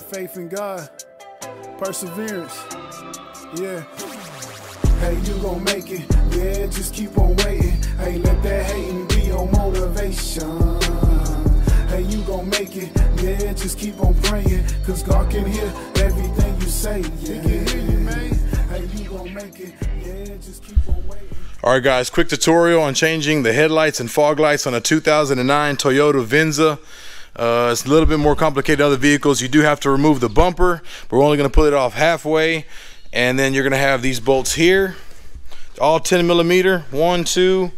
faith in God, perseverance, yeah. Hey, you gon' make it, yeah, just keep on waiting. Hey, let that hating be your motivation. Hey, you gon' make it, yeah, just keep on praying, cause God can hear everything you say, yeah. He can hear you, man. Hey, you gon' make it, yeah, just keep on waiting. Alright guys, quick tutorial on changing the headlights and fog lights on a 2009 Toyota Venza. It's a little bit more complicated than other vehicles. You do have to remove the bumper, but we're only going to put it off halfway. And then you're going to have these bolts here, all 10 millimeter, 1, 2,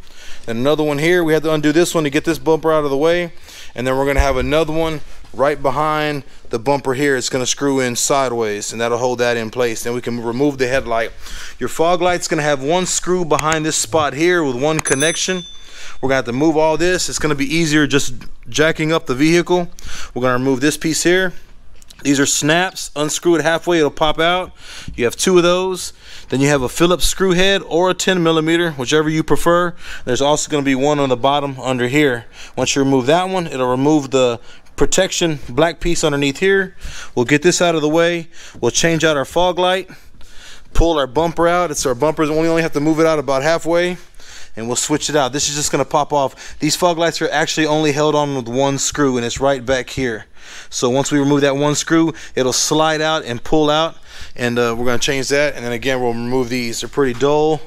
and another one here. We have to undo this one to get this bumper out of the way. And then we're going to have another one right behind the bumper here. It's going to screw in sideways, and that'll hold that in place. Then we can remove the headlight. Your fog light's going to have one screw behind this spot here with one connection. We're going to have to move all this. It's going to be easier just jacking up the vehicle. We're going to remove this piece here. These are snaps. Unscrew it halfway, it'll pop out. You have 2 of those. Then you have a Phillips screw head or a 10 millimeter, whichever you prefer. There's also going to be one on the bottom under here. Once you remove that one, it'll remove the protection black piece underneath here. We'll get this out of the way. We'll change out our fog light, pull our bumper out. It's our bumpers. We only have to move it out about halfway, and we'll switch it out. This is just going to pop off. These fog lights are actually only held on with one screw, and it's right back here. So once we remove that one screw, it'll slide out and pull out, and we're going to change that. And then again, we'll remove these. They're pretty dull.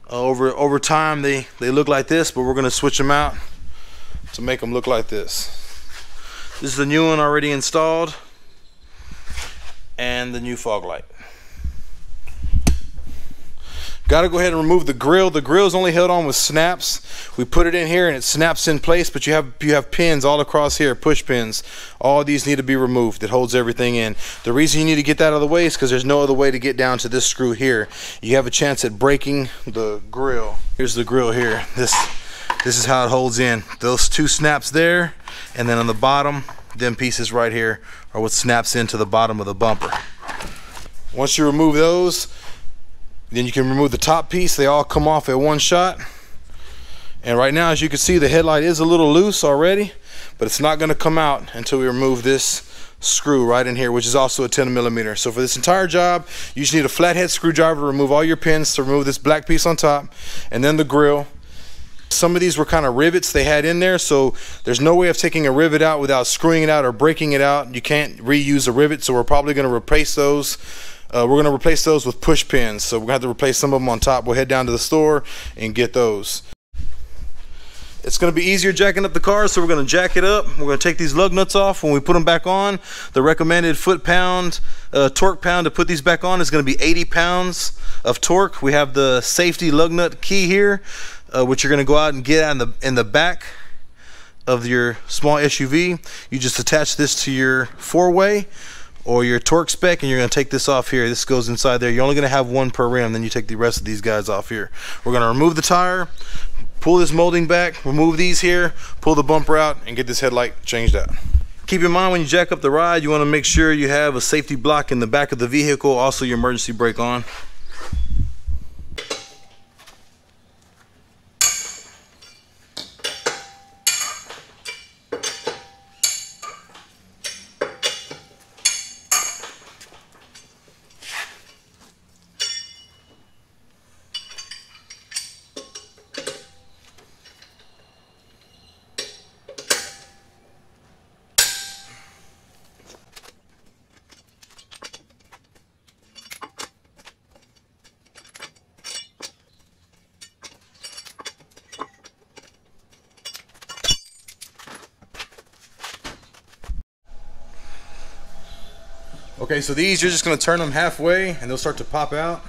Over time, they look like this, but we're going to switch them out to make them look like this. This is the new one already installed, and the new fog light. Got to go ahead and remove the grill. The grill is only held on with snaps. We put it in here and it snaps in place, but you have pins all across here, push pins. All these need to be removed. It holds everything in. The reason you need to get that out of the way is because there's no other way to get down to this screw here. You have a chance at breaking the grill. Here's the grill here. This is how it holds in. Those 2 snaps there, and then on the bottom, them pieces right here are what snaps into the bottom of the bumper. Once you remove those, then you can remove the top piece. They all come off at one shot. And right now, as you can see, the headlight is a little loose already, but it's not going to come out until we remove this screw right in here, which is also a 10 millimeter. So for this entire job, you just need a flathead screwdriver to remove all your pins, to remove this black piece on top, and then the grill. Some of these were kind of rivets they had in there, so there's no way of taking a rivet out without screwing it out or breaking it out. You can't reuse a rivet, so we're probably going to replace those. We're going to replace those with push pins, so we're going to have to replace some of them on top. We'll head down to the store and get those. It's going to be easier jacking up the car, so we're going to jack it up. We're going to take these lug nuts off. When we put them back on, the recommended foot-pound, torque pound to put these back on is going to be 80 pounds of torque. We have the safety lug nut key here, which you're going to go out and get in the back of your small SUV. You just attach this to your 4-way or your torque spec, and you're going to take this off here. This goes inside there. You're only going to have one per rim, then you take the rest of these guys off here. We're going to remove the tire, pull this molding back, remove these here, pull the bumper out, and get this headlight changed out. Keep in mind when you jack up the ride, you want to make sure you have a safety block in the back of the vehicle, also your emergency brake on. Okay, so these, you're just going to turn them halfway and they'll start to pop out.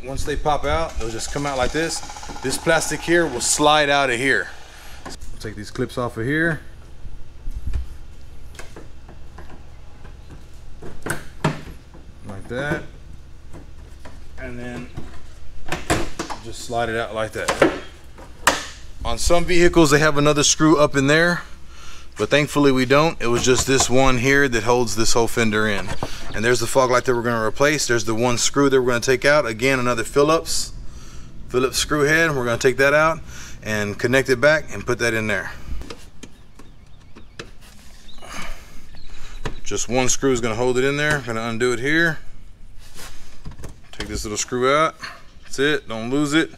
Once they pop out, they'll just come out like this. This plastic here will slide out of here. We'll take these clips off of here. Like that. And then just slide it out like that. On some vehicles, they have another screw up in there, but thankfully we don't. It was just this one here that holds this whole fender in. And there's the fog light that we're going to replace. There's the one screw that we're going to take out. Again, another Phillips screw head. We're going to take that out and connect it back and put that in there. Just one screw is going to hold it in there. I'm going to undo it here. Take this little screw out. That's it. Don't lose it.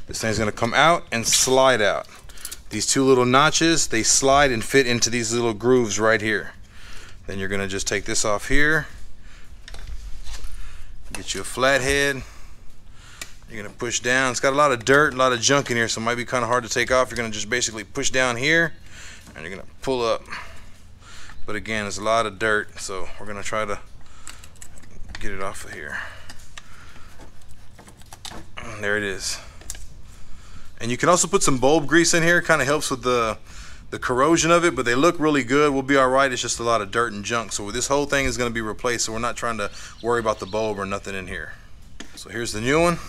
This thing's going to come out and slide out. These two little notches, they slide and fit into these little grooves right here. Then you're going to just take this off here. Get you a flathead. You're going to push down. It's got a lot of dirt, a lot of junk in here, so it might be kind of hard to take off. You're going to just basically push down here, and you're going to pull up. But again, there's a lot of dirt, so we're going to try to get it off of here. And there it is. And you can also put some bulb grease in here. It kind of helps with the corrosion of it, but they look really good. We'll be all right. It's just a lot of dirt and junk. So this whole thing is going to be replaced, so we're not trying to worry about the bulb or nothing in here. So here's the new one.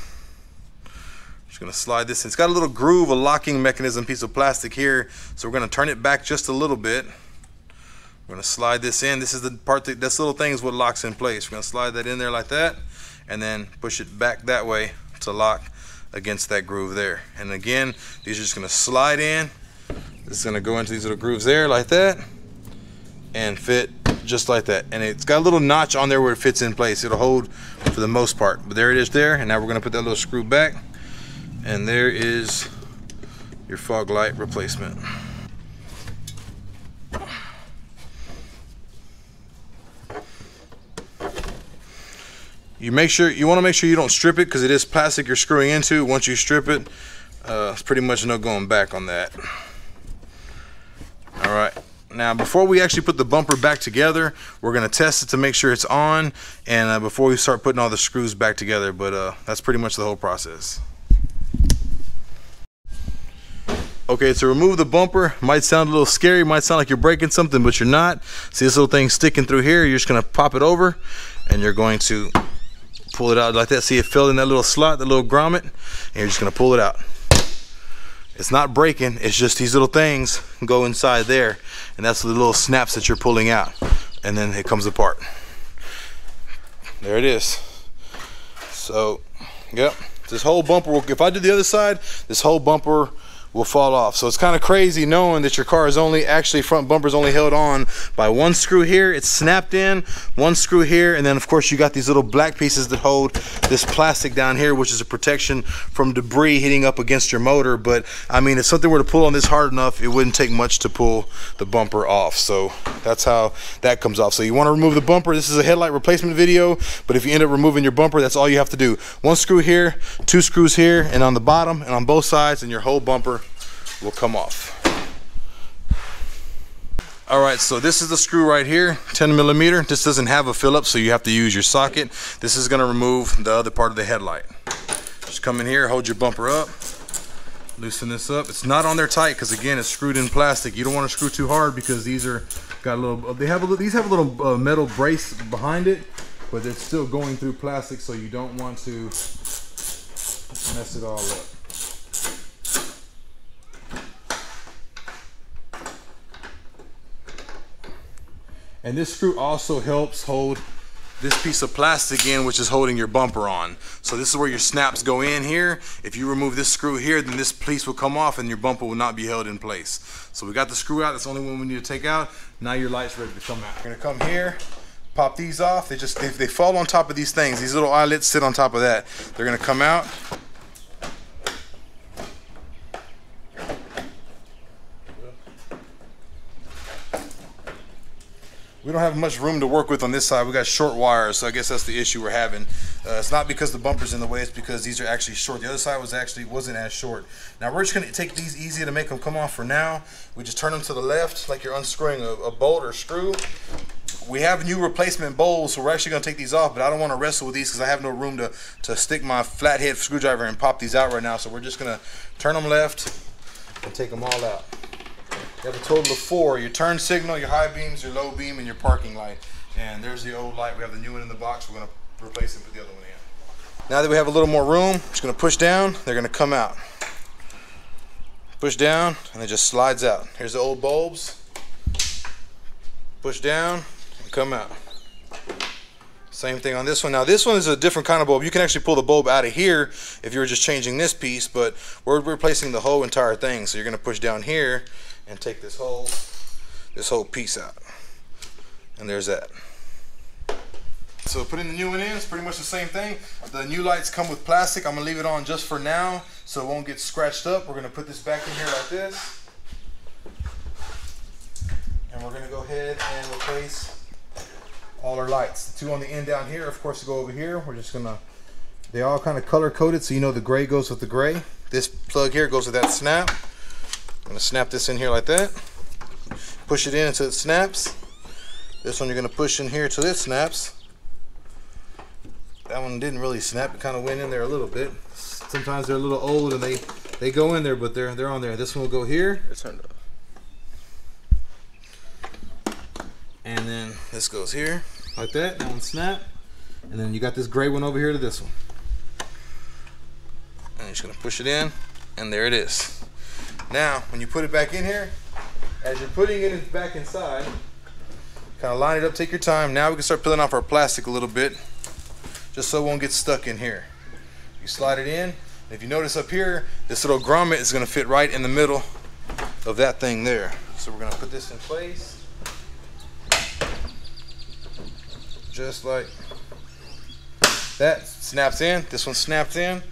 Just going to slide this in. It's got a little groove, a locking mechanism piece of plastic here, so we're going to turn it back just a little bit. We're going to slide this in. This is the part that this little thing is what locks in place. We're going to slide that in there like that, and then push it back that way to lock against that groove there. And again, these are just going to slide in. This is going to go into these little grooves there like that and fit just like that. And it's got a little notch on there where it fits in place. It'll hold for the most part. But there it is there. And now we're going to put that little screw back. And there is your fog light replacement. You want to make sure you don't strip it, because it is plastic you're screwing into. Once you strip it, it's pretty much no going back on that. All right, now before we actually put the bumper back together, we're going to test it to make sure it's on, and before we start putting all the screws back together. But that's pretty much the whole process. Okay, to remove the bumper, might sound a little scary, might sound like you're breaking something, but you're not. See this little thing sticking through here? You're just going to pop it over, and you're going to pull it out like that. See it filled in that little slot, that little grommet, and you're just going to pull it out. It's not breaking, it's just these little things go inside there, and that's the little snaps that you're pulling out, and then it comes apart. There it is. So, yep, this whole bumper, if I do the other side, this whole bumper will fall off. So it's kind of crazy knowing that your car is front bumper is only held on by one screw here. It's snapped in, one screw here, and then of course you got these little black pieces that hold this plastic down here, which is a protection from debris hitting up against your motor. But I mean, if something were to pull on this hard enough, it wouldn't take much to pull the bumper off. So that's how that comes off. So you want to remove the bumper. This is a headlight replacement video, but if you end up removing your bumper, that's all you have to do. One screw here, two screws here, and on the bottom and on both sides, and your whole bumper will come off. All right, so this is the screw right here, 10 millimeter. This doesn't have a Phillips, so you have to use your socket. This is going to remove the other part of the headlight. Just come in here, hold your bumper up, loosen this up. It's not on there tight because again, it's screwed in plastic. You don't want to screw too hard because these are got a little. These have a little metal brace behind it, but it's still going through plastic, so you don't want to mess it all up. And this screw also helps hold this piece of plastic in, which is holding your bumper on. So this is where your snaps go in here. If you remove this screw here, then this piece will come off and your bumper will not be held in place. So we got the screw out. That's the only one we need to take out. Now your light's ready to come out. We're gonna come here, pop these off. They fall on top of these things. These little eyelets sit on top of that. They're gonna come out. We don't have much room to work with on this side. We got short wires, so I guess that's the issue we're having. It's not because the bumper's in the way, it's because these are actually short. The other side wasn't as short. Now we're just gonna take these easy to make them come off for now. We just turn them to the left like you're unscrewing a bolt or screw. We have new replacement bowls, so we're actually gonna take these off, but I don't wanna wrestle with these because I have no room to stick my flathead screwdriver and pop these out right now. So we're just gonna turn them left and take them all out. You have a total of 4, your turn signal, your high beams, your low beam, and your parking light. And there's the old light. We have the new one in the box. We're gonna replace it and put the other one in. Now that we have a little more room, just gonna push down, they're gonna come out. Push down, and it just slides out. Here's the old bulbs. Push down, and come out. Same thing on this one. Now this one is a different kind of bulb. You can actually pull the bulb out of here if you were just changing this piece, but we're replacing the whole entire thing. So you're gonna push down here and take this whole piece out. And there's that. So putting the new one in, it's pretty much the same thing. The new lights come with plastic. I'm gonna leave it on just for now so it won't get scratched up. We're gonna put this back in here like this. And we're gonna go ahead and replace all our lights. The two on the end down here, of course, to go over here. We're just gonna, they all kind of color coded, so you know the gray goes with the gray. This plug here goes with that snap. I'm gonna snap this in here like that. Push it in until it snaps. This one you're gonna push in here till it snaps. That one didn't really snap, it kind of went in there a little bit. Sometimes they're a little old and they go in there, but they're on there. This one will go here. It's turned off. And then this goes here, like that. That one snap. And then you got this gray one over here to this one. And you're just gonna push it in, and there it is. Now, when you put it back in here, as you're putting it back inside, kind of line it up, take your time. Now we can start peeling off our plastic a little bit, just so it won't get stuck in here. You slide it in, and if you notice up here, this little grommet is gonna fit right in the middle of that thing there. So we're gonna put this in place, just like that. Snaps in, this one snaps in,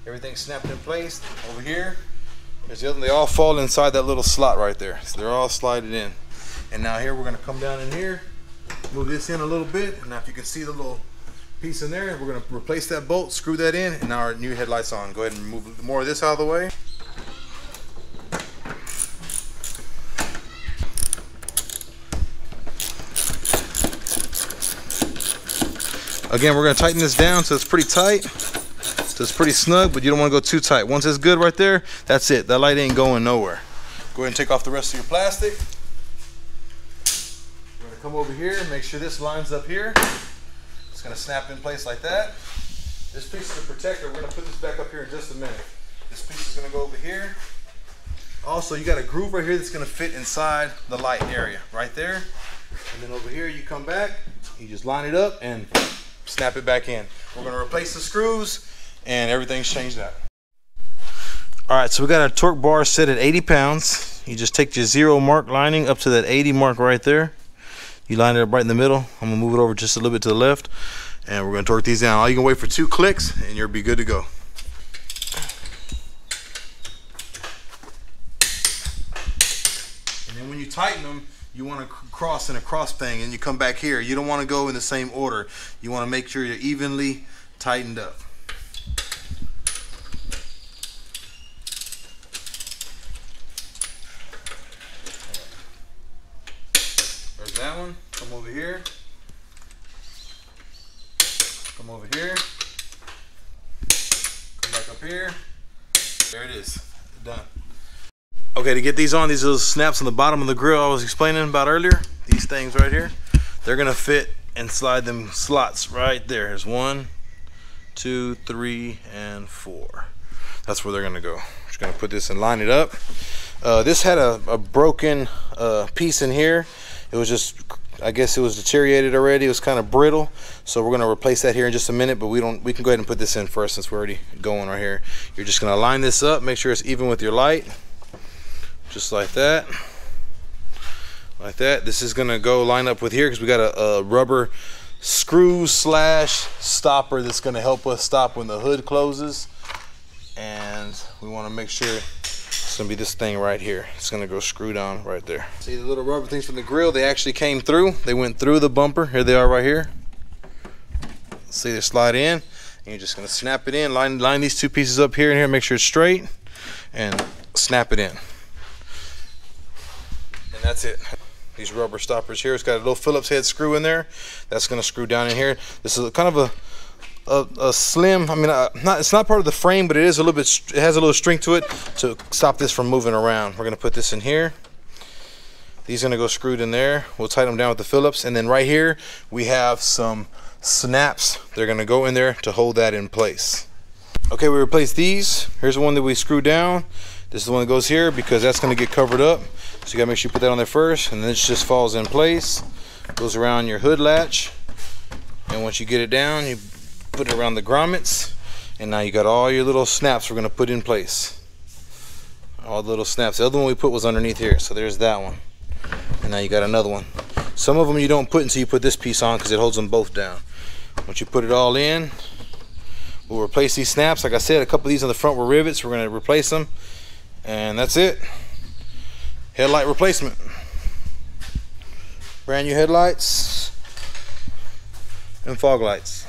everything's snapped in place. Over here, there's the other one. They all fall inside that little slot right there. So they're all slided in. And now here, we're gonna come down in here, move this in a little bit. Now if you can see the little piece in there, we're going to replace that bolt, screw that in, and now our new headlights on. Go ahead and move more of this out of the way. Again, we're going to tighten this down so it's pretty tight, so it's pretty snug, but you don't want to go too tight. Once it's good right there, that's it. That light ain't going nowhere. Go ahead and take off the rest of your plastic. We're going to come over here and make sure this lines up here. It's going to snap in place like that. This piece is the protector. We're going to put this back up here in just a minute. This piece is going to go over here. Also, you got a groove right here that's going to fit inside the light area right there. And then over here, you come back, you just line it up and snap it back in. We're going to replace the screws, and everything's changed out. All right, so we got our torque bar set at 80 pounds. You just take your 0 mark lining up to that 80 mark right there. You line it up right in the middle. I'm gonna move it over just a little bit to the left, and we're gonna torque these down. All you can wait for 2 clicks, and you'll be good to go. And then when you tighten them, you want to cross in a cross thing, and you come back here. You don't want to go in the same order. You want to make sure you're evenly tightened up. That one, come over here, come over here, come back up here, there it is, done. Okay, to get these on, these little snaps on the bottom of the grill I was explaining about earlier, these things right here, they're gonna fit and slide them slots right there. There's 1, 2, 3, and 4. That's where they're gonna go. Just gonna put this and line it up. This had a broken piece in here. It was just, I guess it was deteriorated already. It was kind of brittle, so we're gonna replace that here in just a minute. But we can go ahead and put this in first since we're already going right here. You're just gonna line this up, make sure it's even with your light, just like that, like that. This is gonna go line up with here because we got a rubber screw slash stopper that's gonna help us stop when the hood closes, and we want to make sure. It's gonna be this thing right here. It's gonna go screwed on right there. See the little rubber things from the grill? They actually came through. They went through the bumper. Here they are right here. See, they slide in, and you're just gonna snap it in. Line these 2 pieces up here and here. Make sure it's straight, and snap it in. And that's it. These rubber stoppers here. It's got a little Phillips head screw in there. That's gonna screw down in here. This is kind of a slim, I mean, it's not part of the frame, but it is a little bit, it has a little string to it to stop this from moving around. We're gonna put this in here. These are gonna go screwed in there. We'll tighten them down with the Phillips, and then right here we have some snaps. They're gonna go in there to hold that in place. Okay, we replaced these. Here's the one that we screwed down. This is the one that goes here because that's gonna get covered up. So you gotta make sure you put that on there first, and then it just falls in place. Goes around your hood latch, and once you get it down, you put it around the grommets, and now you got all your little snaps we're going to put in place. All the little snaps. The other one we put was underneath here, so there's that one. And now you got another one. Some of them you don't put until you put this piece on because it holds them both down. Once you put it all in, we'll replace these snaps. Like I said, a couple of these on the front were rivets. We're going to replace them, and that's it. Headlight replacement. Brand new headlights and fog lights.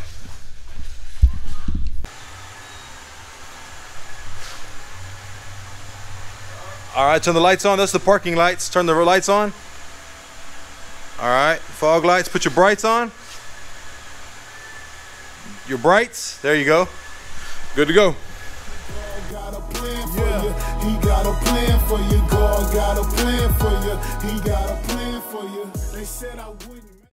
All right, turn the lights on. That's the parking lights. Turn the lights on. All right, fog lights. Put your brights on. Your brights. There you go. Good to go. He got a plan for you. God got a plan for you. He got a plan for you. They said I wouldn't.